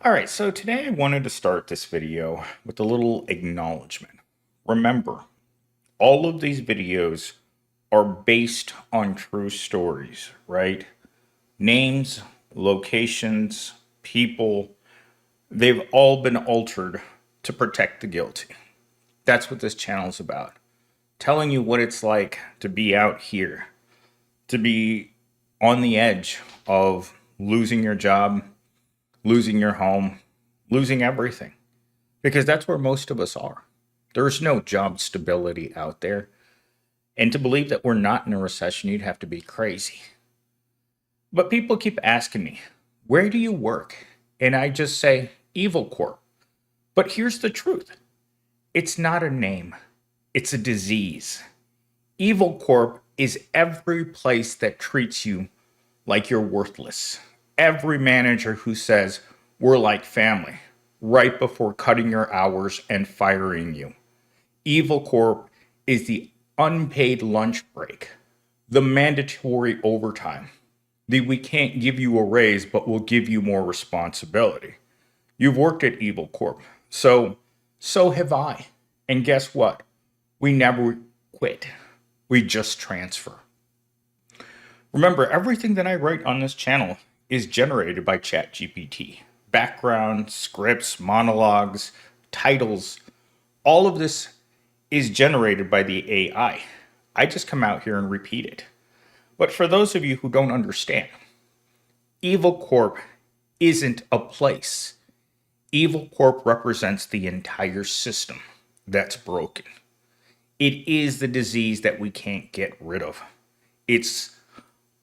All right, so today I wanted to start this video with a little acknowledgement. Remember, all of these videos are based on true stories, right? Names, locations, people, they've all been altered to protect the guilty. That's what this channel is about. Telling you what it's like to be out here, to be on the edge of losing your job, losing your home, losing everything. Because that's where most of us are. There's no job stability out there. And to believe that we're not in a recession, you'd have to be crazy. But people keep asking me, where do you work? And I just say, Evil Corp. But here's the truth, it's not a name, it's a disease. Evil Corp is every place that treats you like you're worthless. Every manager who says, we're like family, right before cutting your hours and firing you. Evil Corp is the unpaid lunch break, the mandatory overtime, the we can't give you a raise, but we'll give you more responsibility. You've worked at Evil Corp, so have I. And guess what? We never quit. We just transfer. Remember, everything that I write on this channel is generated by ChatGPT. Background, scripts, monologues, titles, all of this is generated by the AI. I just come out here and repeat it. But for those of you who don't understand, Evil Corp isn't a place. Evil Corp represents the entire system that's broken. It is the disease that we can't get rid of. It's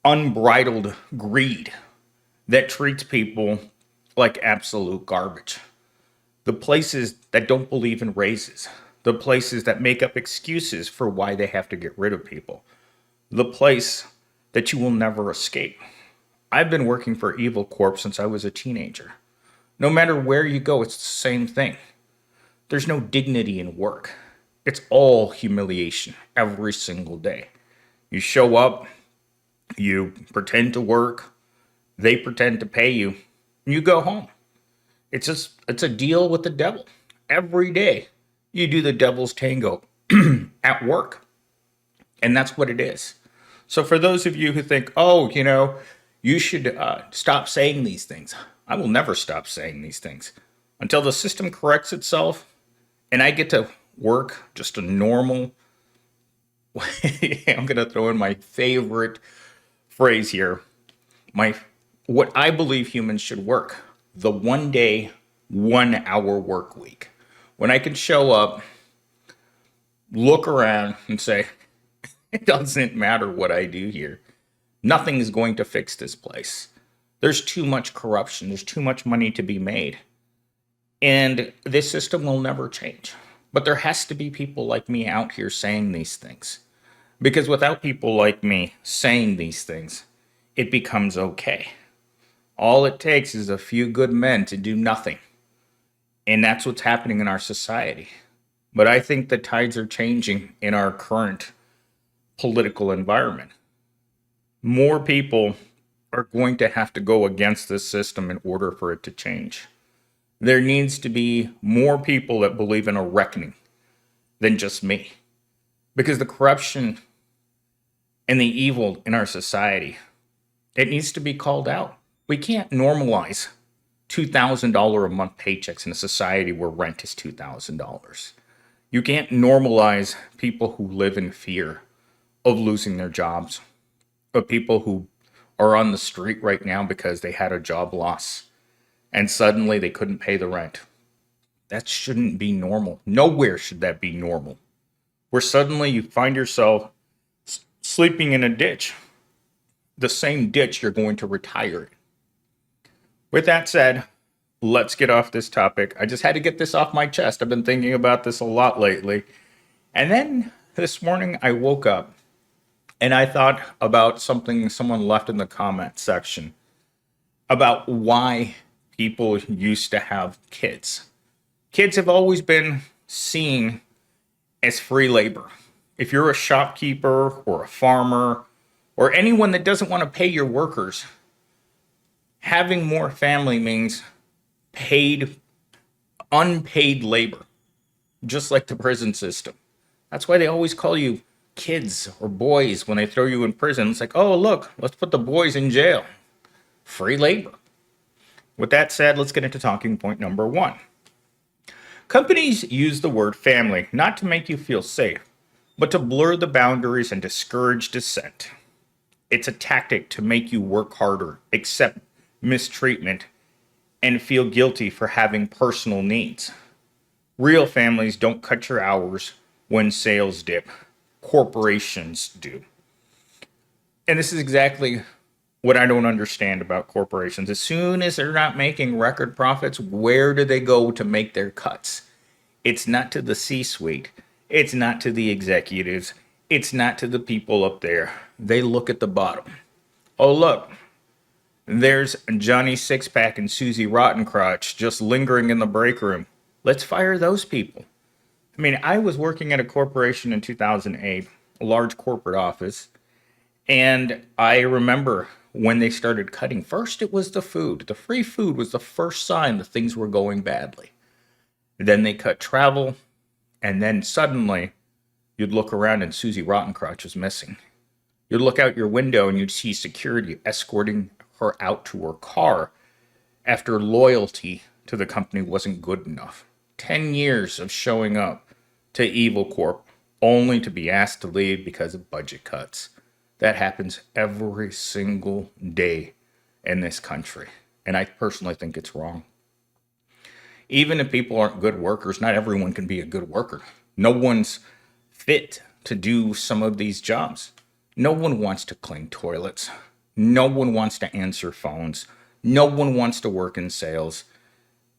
unbridled greed that treats people like absolute garbage. The places that don't believe in raises, the places that make up excuses for why they have to get rid of people, the place that you will never escape. I've been working for Evil Corp since I was a teenager. No matter where you go, it's the same thing. There's no dignity in work. It's all humiliation every single day. You show up, you pretend to work, they pretend to pay you, and you go home. It's a deal with the devil. Every day you do the devil's tango at work. And that's what it is. So for those of you who think, oh, you should stop saying these things. I will never stop saying these things until the system corrects itself and I get to work just a normal. I'm going to throw in my favorite phrase here. What I believe humans should work. The 1 day, 1 hour work week. When I can show up, look around and say, it doesn't matter what I do here. Nothing is going to fix this place. There's too much corruption. There's too much money to be made. And this system will never change. But there has to be people like me out here saying these things. Because without people like me saying these things, it becomes okay. All it takes is a few good men to do nothing. And that's what's happening in our society. But I think the tides are changing in our current political environment. More people are going to have to go against this system in order for it to change. There needs to be more people that believe in a reckoning than just me. Because the corruption and the evil in our society, it needs to be called out. We can't normalize $2,000 a month paychecks in a society where rent is $2,000. You can't normalize people who live in fear of losing their jobs, of people who are on the street right now because they had a job loss and suddenly they couldn't pay the rent. That shouldn't be normal. Nowhere should that be normal. Where suddenly you find yourself sleeping in a ditch, the same ditch you're going to retire in. With that said, let's get off this topic. I just had to get this off my chest. I've been thinking about this a lot lately. And then this morning I woke up and I thought about something someone left in the comment section about why people used to have kids. Kids have always been seen as free labor. If you're a shopkeeper or a farmer or anyone that doesn't want to pay your workers, having more family means paid, unpaid labor, just like the prison system. That's why they always call you kids or boys when they throw you in prison. It's like, oh, look, let's put the boys in jail. Free labor. With that said, let's get into talking point number one. Companies use the word family not to make you feel safe, but to blur the boundaries and discourage dissent. It's a tactic to make you work harder, accept mistreatment, and feel guilty for having personal needs. Real families don't cut your hours when sales dip. Corporations do. And this is exactly what I don't understand about corporations. As soon as they're not making record profits, where do they go to make their cuts? It's not to the C-suite. It's not to the executives. It's not to the people up there. They look at the bottom. Oh, look, there's Johnny Sixpack and Susie Rottencrotch just lingering in the break room. Let's fire those people. I mean, I was working at a corporation in 2008, a large corporate office, and I remember when they started cutting. First, it was the food. The free food was the first sign that things were going badly. Then they cut travel, and then suddenly you'd look around and Susie Rottencrotch was missing. You'd look out your window and you'd see security escorting her out to her car after loyalty to the company wasn't good enough. 10 years of showing up to Evil Corp only to be asked to leave because of budget cuts. That happens every single day in this country. And I personally think it's wrong. Even if people aren't good workers, not everyone can be a good worker. No one's fit to do some of these jobs. No one wants to clean toilets. No one wants to answer phones. No one wants to work in sales.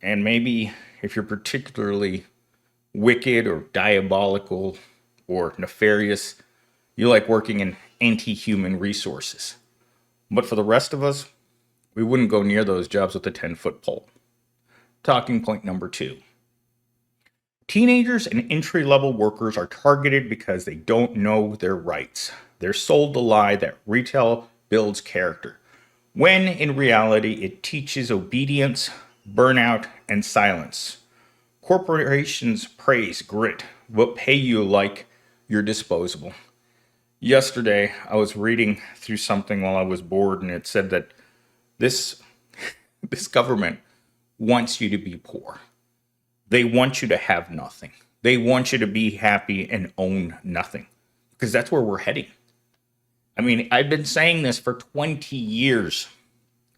And maybe if you're particularly wicked or diabolical or nefarious, you like working in anti-human resources. But for the rest of us, we wouldn't go near those jobs with a 10-foot pole. Talking point number two. Teenagers and entry-level workers are targeted because they don't know their rights. They're sold the lie that retail builds character, when in reality it teaches obedience, burnout, and silence. Corporations praise grit, but pay you like you're disposable. Yesterday, I was reading through something while I was bored, and it said that this government wants you to be poor. They want you to have nothing. They want you to be happy and own nothing, because that's where we're heading. I mean, I've been saying this for 20 years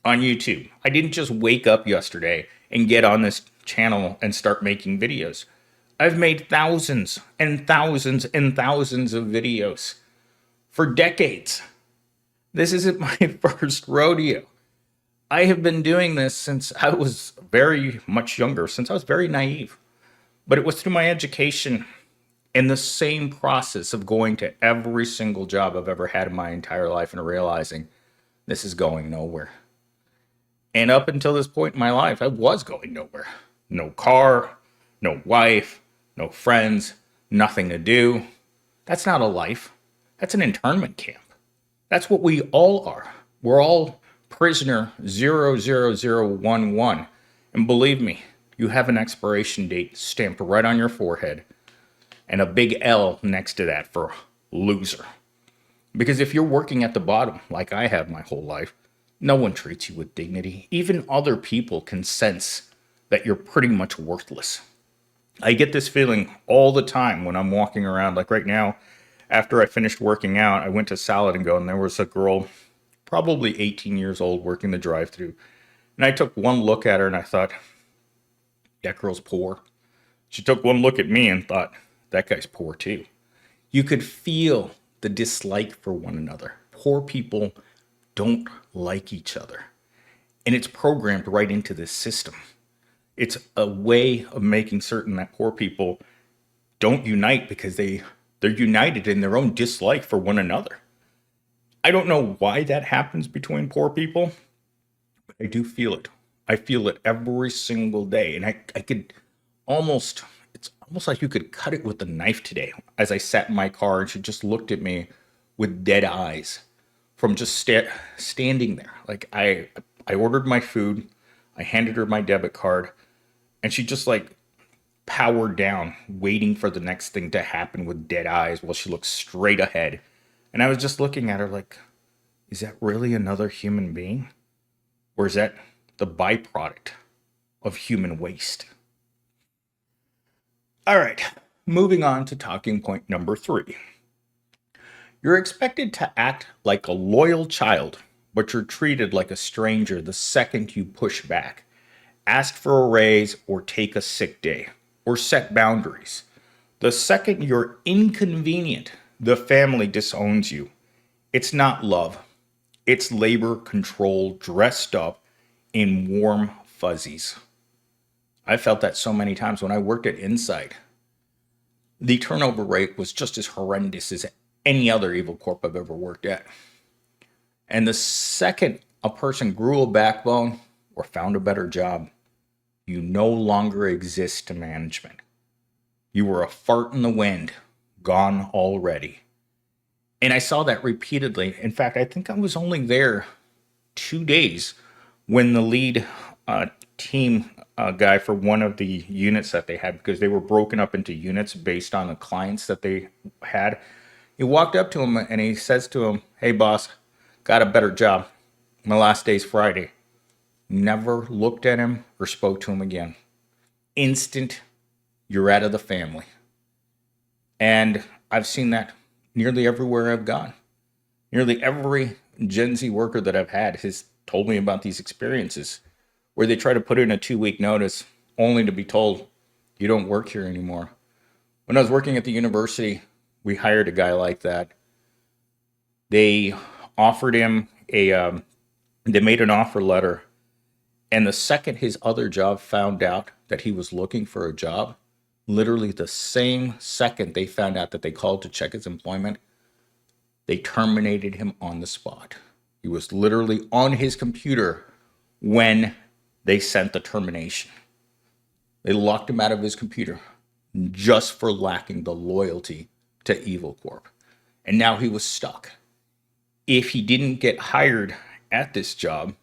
on YouTube. I didn't just wake up yesterday and get on this channel and start making videos. I've made thousands and thousands and thousands of videos for decades. This isn't my first rodeo. I have been doing this since I was very much younger, since I was very naive. But it was through my education and the same process of going to every single job I've ever had in my entire life and realizing this is going nowhere. And up until this point in my life, I was going nowhere. No car, no wife, no friends, nothing to do. That's not a life. That's an internment camp. That's what we all are. We're all prisoner 00011. And believe me, you have an expiration date stamped right on your forehead and a big L next to that for loser. Because if you're working at the bottom, like I have my whole life, no one treats you with dignity. Even other people can sense that you're pretty much worthless. I get this feeling all the time when I'm walking around. Like right now, after I finished working out, I went to Salad and Go, and there was a girl, probably 18 years old, working the drive-thru. And I took one look at her and I thought, that girl's poor. She took one look at me and thought, that guy's poor too. You could feel the dislike for one another. Poor people don't like each other. And it's programmed right into this system. It's a way of making certain that poor people don't unite because they're united in their own dislike for one another. I don't know why that happens between poor people, but I do feel it. I feel it every single day. And I could almost, it's almost like you could cut it with a knife today as I sat in my car and she just looked at me with dead eyes from just standing there. Like I ordered my food. I handed her my debit card, and she just like powered down, waiting for the next thing to happen with dead eyes while she looked straight ahead. And I was just looking at her like, is that really another human being? Or is that the byproduct of human waste? All right, moving on to talking point number 3. You're expected to act like a loyal child, but you're treated like a stranger the second you push back, ask for a raise, or take a sick day, or set boundaries. The second you're inconvenient, the family disowns you. It's not love, it's labor control dressed up in warm fuzzies. I felt that so many times when I worked at Insight. The turnover rate was just as horrendous as any other evil corp I've ever worked at. And the second a person grew a backbone or found a better job, you no longer exist to management. You were a fart in the wind, gone already. And I saw that repeatedly. In fact, I think I was only there 2 days when the lead team guy for one of the units that they had, because they were broken up into units based on the clients that they had. He walked up to him and he says to him, "Hey boss, got a better job. My last day's Friday." Never looked at him or spoke to him again. Instant, you're out of the family. And I've seen that nearly everywhere I've gone. Nearly every Gen Z worker that I've had has told me about these experiences where they try to put in a 2-week notice only to be told, you don't work here anymore. When I was working at the university, we hired a guy like that. They offered him they made an offer letter. And the second his other job found out that he was looking for a job, literally the same second they found out that they called to check his employment, they terminated him on the spot. He was literally on his computer when they sent the termination. They locked him out of his computer just for lacking the loyalty to Evil Corp. And now he was stuck. If he didn't get hired at this job,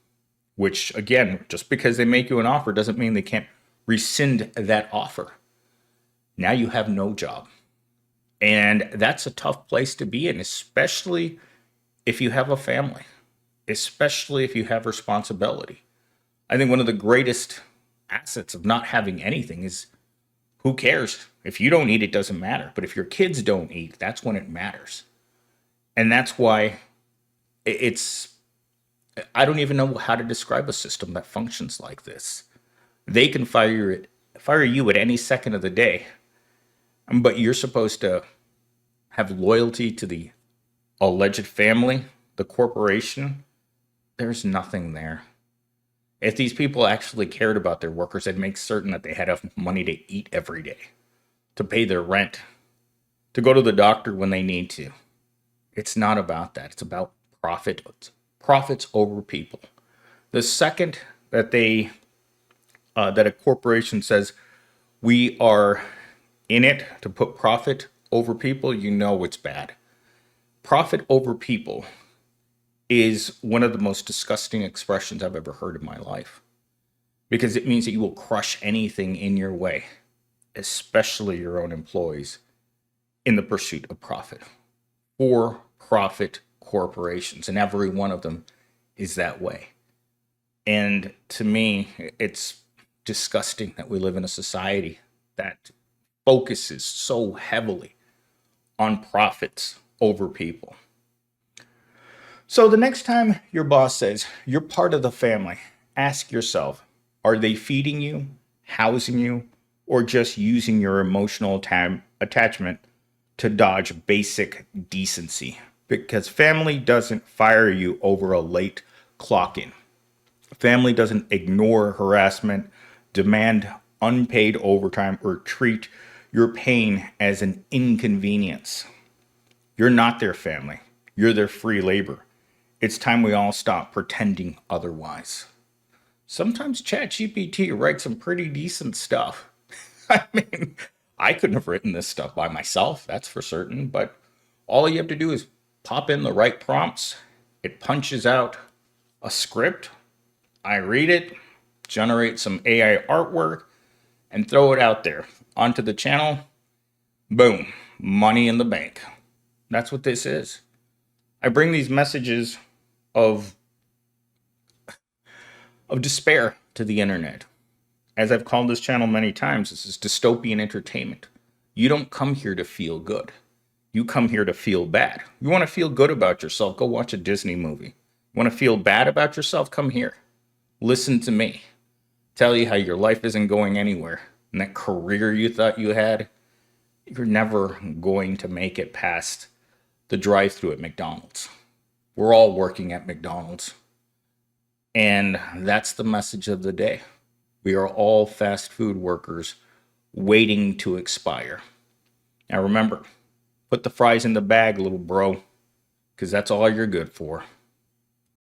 which again, just because they make you an offer doesn't mean they can't rescind that offer. Now you have no job. And that's a tough place to be in, especially if you have a family, especially if you have responsibility. I think one of the greatest assets of not having anything is, who cares? If you don't eat, it doesn't matter. But if your kids don't eat, that's when it matters. And that's why I don't even know how to describe a system that functions like this. They can fire you at any second of the day, but you're supposed to have loyalty to the alleged family, the corporation. There's nothing there. If these people actually cared about their workers, they'd make certain that they had enough money to eat every day, to pay their rent, to go to the doctor when they need to. It's not about that. It's about profit. Profits over people. The second that that a corporation says we are in it to put profit over people, you know it's bad. Profit over people is one of the most disgusting expressions I've ever heard in my life, because it means that you will crush anything in your way, especially your own employees, in the pursuit of profit. For profit corporations, and every one of them is that way. And to me, it's disgusting that we live in a society that focuses so heavily on profits over people. So the next time your boss says you're part of the family, ask yourself, are they feeding you, housing you, or just using your emotional attachment to dodge basic decency? Because family doesn't fire you over a late clock-in. Family doesn't ignore harassment, demand unpaid overtime, or treat your pain as an inconvenience. You're not their family. You're their free labor. It's time we all stop pretending otherwise. Sometimes ChatGPT writes some pretty decent stuff. I mean, I couldn't have written this stuff by myself, that's for certain, but all you have to do is pop in the right prompts. It punches out a script. I read it, generate some AI artwork, and throw it out there onto the channel. Boom, money in the bank. That's what this is. I bring these messages of despair to the internet. As I've called this channel many times, this is dystopian entertainment. You don't come here to feel good. You come here to feel bad. You want to feel good about yourself, go watch a Disney movie. You want to feel bad about yourself, come here. Listen to me. Tell you how your life isn't going anywhere. And that career you thought you had, you're never going to make it past the drive-thru at McDonald's. We're all working at McDonald's. And that's the message of the day. We are all fast food workers waiting to expire. Now remember, put the fries in the bag, little bro, because that's all you're good for.